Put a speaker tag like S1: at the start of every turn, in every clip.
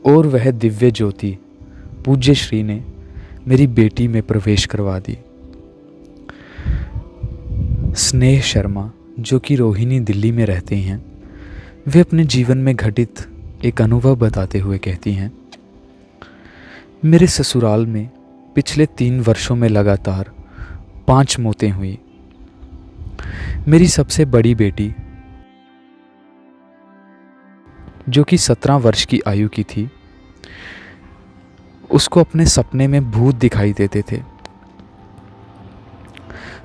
S1: और वह दिव्य ज्योति पूज्य श्री ने मेरी बेटी में प्रवेश करवा दी। स्नेह शर्मा, जो कि रोहिणी दिल्ली में रहती हैं, वे अपने जीवन में घटित एक अनुभव बताते हुए कहती हैं, मेरे ससुराल में पिछले 3 वर्षों में लगातार 5 मौतें हुई। मेरी सबसे बड़ी बेटी, जो कि 17 वर्ष की आयु की थी, उसको अपने सपने में भूत दिखाई देते थे।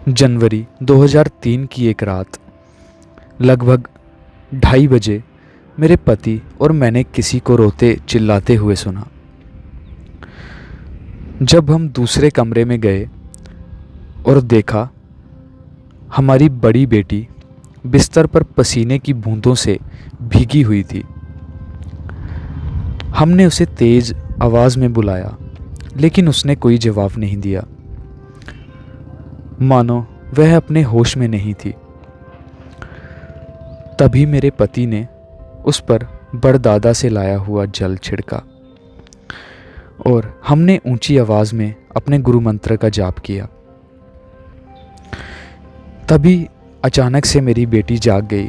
S1: जनवरी 2003 की एक रात लगभग 2:30 बजे मेरे पति और मैंने किसी को रोते चिल्लाते हुए सुना। जब हम दूसरे कमरे में गए और देखा, हमारी बड़ी बेटी बिस्तर पर पसीने की बूंदों से भीगी हुई थी। हमने उसे तेज आवाज़ में बुलाया, लेकिन उसने कोई जवाब नहीं दिया, मानो वह अपने होश में नहीं थी। तभी मेरे पति ने उस पर बड़दादा से लाया हुआ जल छिड़का और हमने ऊंची आवाज़ में अपने गुरु मंत्र का जाप किया। तभी अचानक से मेरी बेटी जाग गई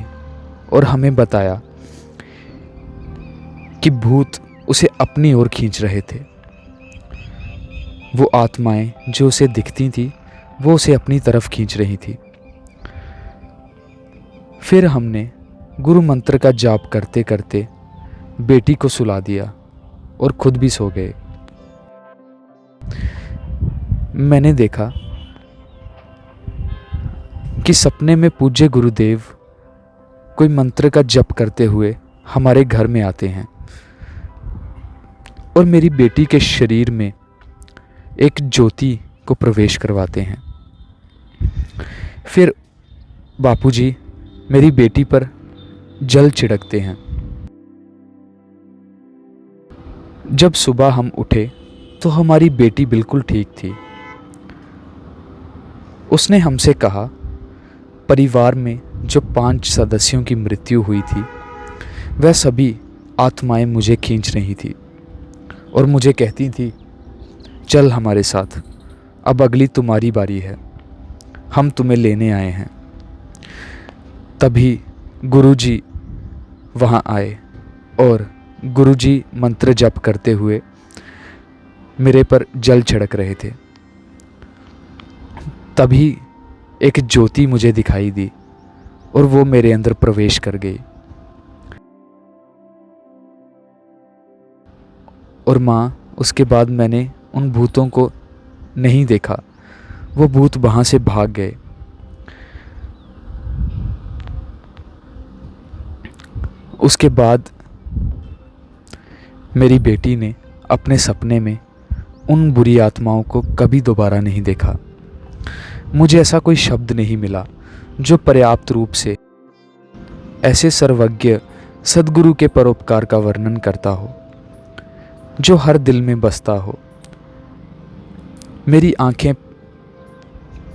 S1: और हमें बताया कि भूत उसे अपनी ओर खींच रहे थे। वो आत्माएं जो उसे दिखती थी, वो उसे अपनी तरफ खींच रही थी। फिर हमने गुरु मंत्र का जाप करते करते बेटी को सुला दिया और खुद भी सो गए। मैंने देखा कि सपने में पूज्य गुरुदेव कोई मंत्र का जप करते हुए हमारे घर में आते हैं और मेरी बेटी के शरीर में एक ज्योति को प्रवेश करवाते हैं। फिर बापूजी मेरी बेटी पर जल छिड़कते हैं। जब सुबह हम उठे तो हमारी बेटी बिल्कुल ठीक थी। उसने हमसे कहा, परिवार में जो 5 सदस्यों की मृत्यु हुई थी, वह सभी आत्माएं मुझे खींच रही थी और मुझे कहती थी, चल हमारे साथ, अब अगली तुम्हारी बारी है, हम तुम्हें लेने आए हैं। तभी गुरुजी वहाँ आए और गुरुजी मंत्र जप करते हुए मेरे पर जल छिड़क रहे थे। तभी एक ज्योति मुझे दिखाई दी और वो मेरे अंदर प्रवेश कर गई। और माँ, उसके बाद मैंने उन भूतों को नहीं देखा, वो भूत वहाँ से भाग गए। उसके बाद मेरी बेटी ने अपने सपने में उन बुरी आत्माओं को कभी दोबारा नहीं देखा। मुझे ऐसा कोई शब्द नहीं मिला जो पर्याप्त रूप से ऐसे सर्वज्ञ सद्गुरु के परोपकार का वर्णन करता हो, जो हर दिल में बसता हो। मेरी आंखें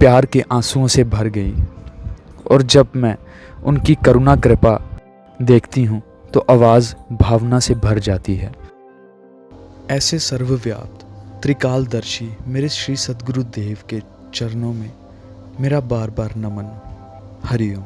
S1: प्यार के आंसुओं से भर गईं और जब मैं उनकी करुणा कृपा देखती हूँ तो आवाज़ भावना से भर जाती है। ऐसे सर्वव्याप्त त्रिकालदर्शी मेरे श्री सद्गुरु देव के चरणों में मेरा बार बार नमन। हरि ओम।